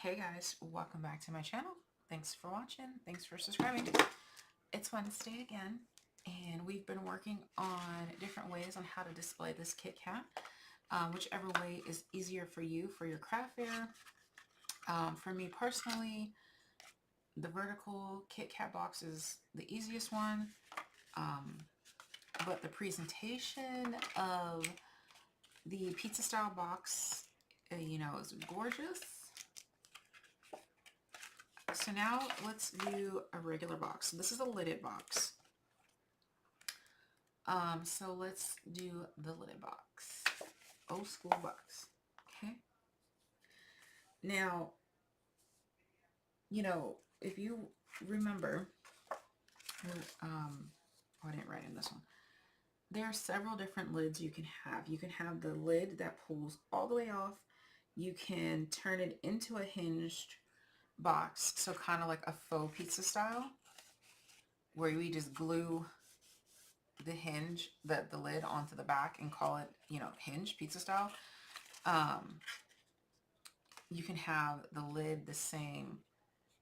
Hey guys, welcome back to my channel. Thanks for watching. Thanks for subscribing. It's Wednesday again, and we've been working on different ways on how to display this Kit Kat. Whichever way is easier for you for your craft fair. For me personally, the vertical Kit Kat box is the easiest one, but the presentation of the pizza style box, is gorgeous. So now let's do a regular box. So this is a lidded box. So let's do the lidded box. Old school box. Okay. Now, if you remember, I didn't write in this one. There are several different lids you can have. You can have the lid that pulls all the way off. You can turn it into a hinged box, so kind of like a faux pizza style, where we just glue the hinge, the lid onto the back and call it, hinge pizza style. You can have the lid the same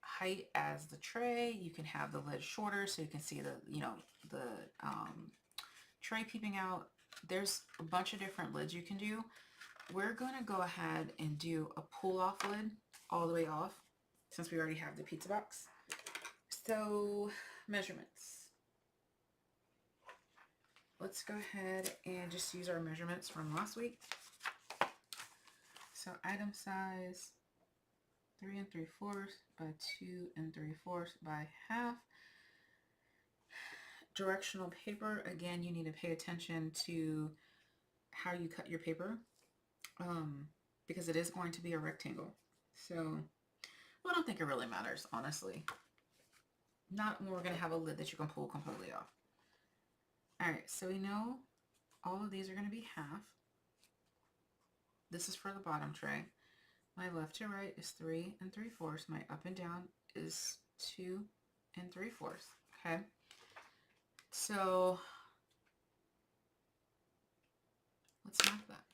height as the tray. You can have the lid shorter so you can see the tray peeping out. There's a bunch of different lids you can do. We're going to go ahead and do a pull-off lid all the way off since we already have the pizza box. So, measurements. Let's go ahead and just use our measurements from last week. So, item size, 3 3/4 by 2 3/4 by half. Directional paper, again, you need to pay attention to how you cut your paper, because it is going to be a rectangle. So, well, I don't think it really matters, honestly. Not when we're going to have a lid that you can pull completely off. All right, so we know all of these are going to be half. This is for the bottom tray. My left to right is 3 3/4. My up and down is 2 3/4. Okay. So let's mark that.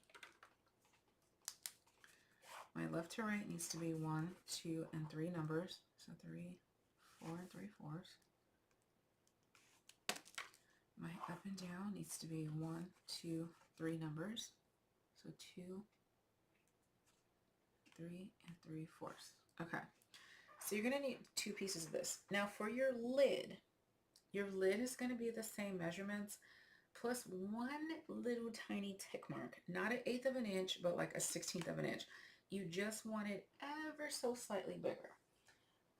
My left to right needs to be 1, 2, and 3 numbers. So 3, 4 3/4. My up and down needs to be 1, 2, 3 numbers. So 2, 3, and 3/4. Okay. So you're going to need 2 pieces of this. Now for your lid is going to be the same measurements plus 1 little tiny tick mark. Not an 1/8 of an inch, but like a 1/16 of an inch. You just want it ever so slightly bigger.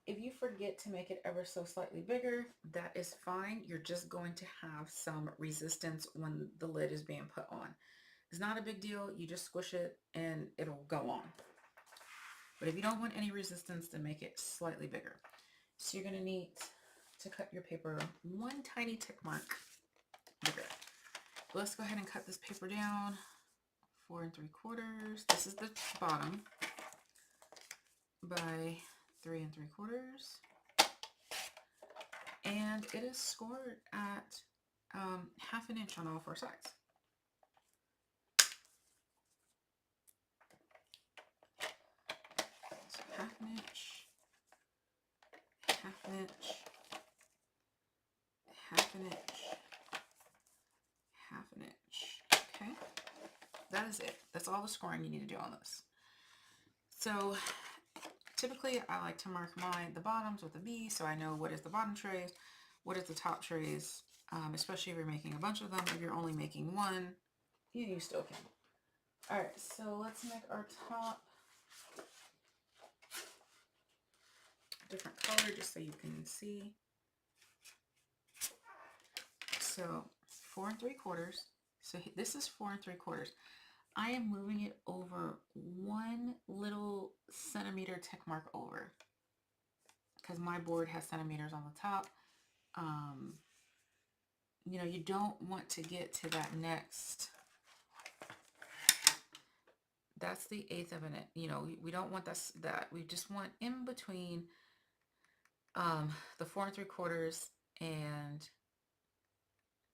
If you forget to make it ever so slightly bigger, that is fine. You're just going to have some resistance when the lid is being put on. It's not a big deal. You just squish it and it'll go on. But if you don't want any resistance, then make it slightly bigger. So you're going to need to cut your paper 1 tiny tick mark bigger. Let's go ahead and cut this paper down. 4 3/4. This is the bottom by 3 3/4. And it is scored at 1/2 an inch on all 4 sides. So 1/2 an inch, 1/2 an inch, 1/2 an inch, 1/2 an inch. Okay, that is it. That's all the scoring you need to do on this. So typically I like to mark the bottoms with a B, so I know what is the bottom trays, what is the top trays, especially if you're making a bunch of them. If you're only making one, you still can. All right, so let's make our top different color just so you can see. So 4 3/4. So this is 4 3/4. I am moving it over 1 little centimeter tick mark over because my board has centimeters on the top. You don't want to get to that next. That's the 1/8 of an inch. We don't want that. We just want in between the 4 3/4 and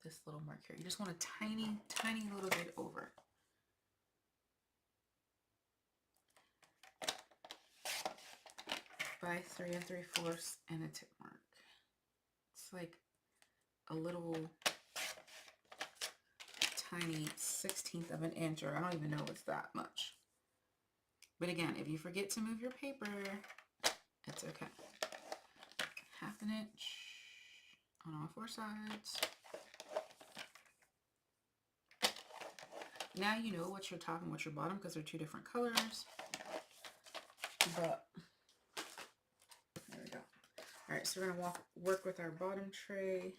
this little mark here. You just want a tiny, tiny little bit over. by 3 3/4 and a tip mark. It's like a little tiny 1/16 of an inch, or I don't even know it's that much. But again, if you forget to move your paper, it's okay. 1/2 inch on all 4 sides. Now you know what's your top and what's your bottom because they're 2 different colors. But there we go. All right, so we're gonna work with our bottom tray,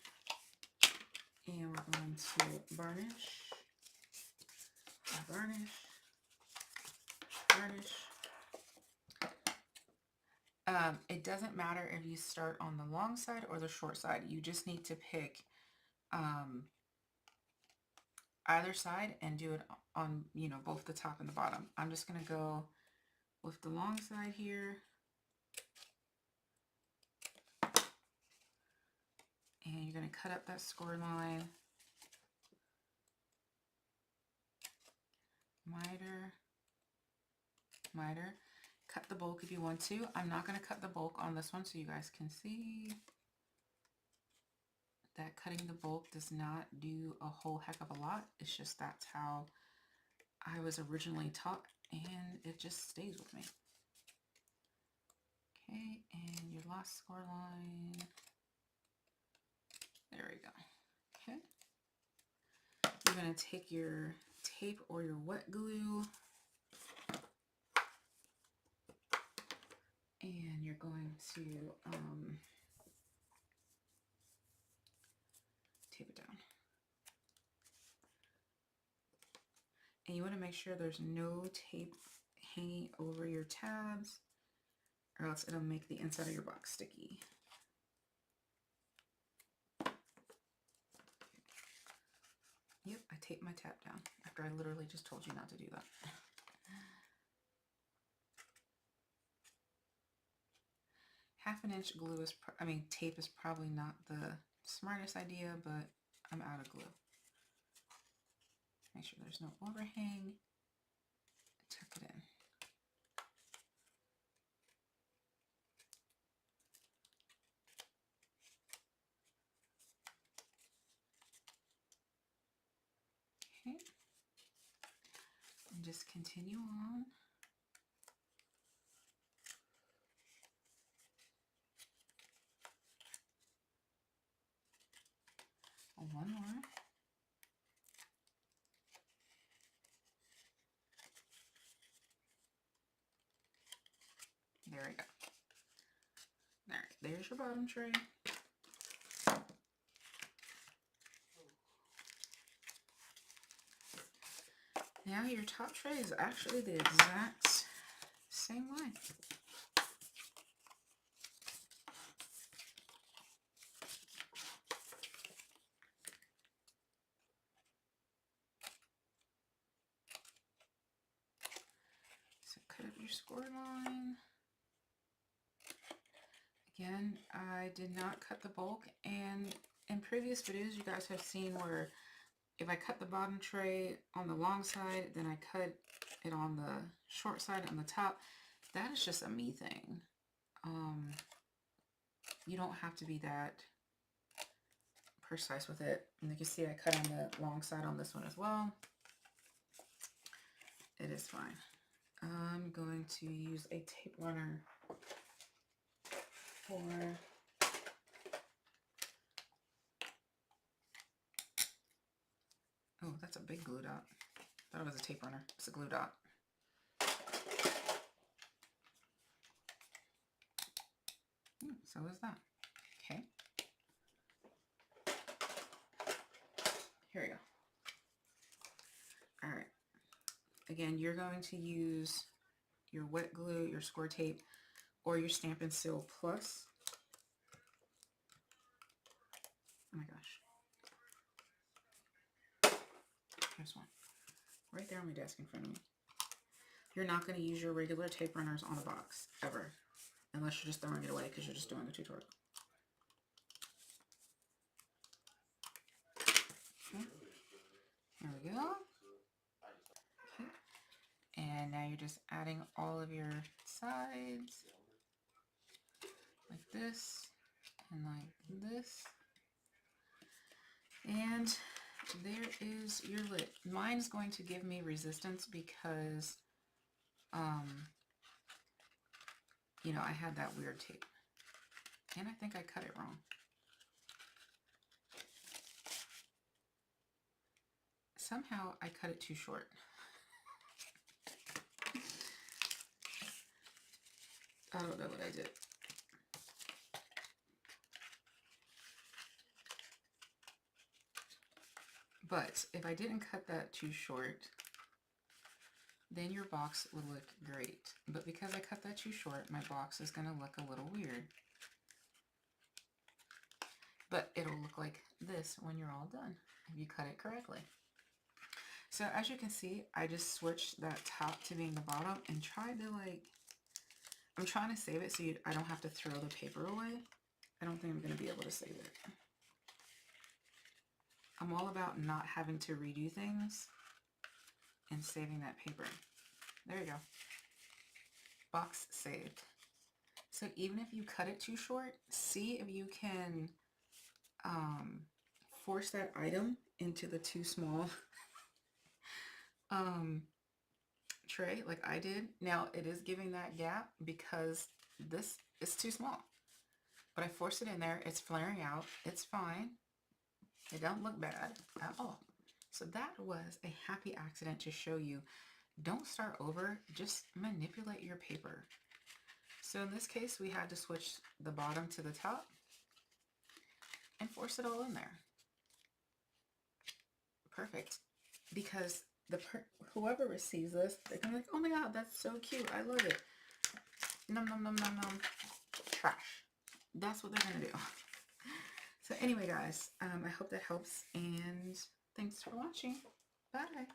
and we're going to varnish, varnish, varnish. It doesn't matter if you start on the long side or the short side. You just need to pick either side and do it on, you know, both the top and the bottom. I'm just going to go with the long side here. And you're going to cut up that score line. Miter, miter. Cut the bulk if you want to. I'm not going to cut the bulk on this one so you guys can see that cutting the bulk does not do a whole heck of a lot. It's just that's how I was originally taught, and it just stays with me. Okay, and your last score line. There we go. Okay. You're going to take your tape or your wet glue, and you're going to tape it down. And you want to make sure there's no tape hanging over your tabs, or else it'll make the inside of your box sticky. Yep, I taped my tab down after I literally just told you not to do that. Half an inch glue is, tape is probably not the smartest idea, but I'm out of glue. Make sure there's no overhang. Tuck it in. Okay. And just continue on. One more. There we go. All right, there's your bottom tray. Now your top tray is actually the exact same way. So cut up your score line. Again, I did not cut the bulk, and in previous videos you guys have seen where if I cut the bottom tray on the long side, then I cut it on the short side on the top. That is just a me thing. You don't have to be that precise with it. And you can see I cut on the long side on this one as well. It is fine. I'm going to use a tape runner for oh, that's a big glue dot. I thought it was a tape runner. It's a glue dot. So is that. Okay. Here we go. All right. Again, you're going to use your wet glue, your score tape, or your Stampin' Seal Plus. Oh my gosh. There's one. Right there on my desk in front of me. You're not going to use your regular tape runners on a box, ever. Unless you're just throwing it away because you're just doing a tutorial. Okay. Here we go. Okay. And now you're just adding all of your sides. this and like this. And there is your lid. Mine is going to give me resistance because, you know, I had that weird tape. And I think I cut it wrong. Somehow I cut it too short. I don't know what I did. But if I didn't cut that too short, then your box would look great. But because I cut that too short, my box is going to look a little weird. But it'll look like this when you're all done, if you cut it correctly. So as you can see, I just switched that top to being the bottom and tried to like, I'm trying to save it so I don't have to throw the paper away. I don't think I'm going to be able to save it. I'm all about not having to redo things and saving that paper. There you go. Box saved. So even if you cut it too short, see if you can force that item into the too small tray like I did. Now it is giving that gap because this is too small. But I forced it in there. It's flaring out. It's fine. It don't look bad at all. So that was a happy accident to show you. Don't start over. Just manipulate your paper. So in this case, we had to switch the bottom to the top and force it all in there. Perfect. Because whoever receives this, they're gonna be like, oh my god, that's so cute. I love it. Nom nom nom nom nom. Trash. That's what they're gonna do. So anyway, guys, I hope that helps, and thanks for watching. Bye.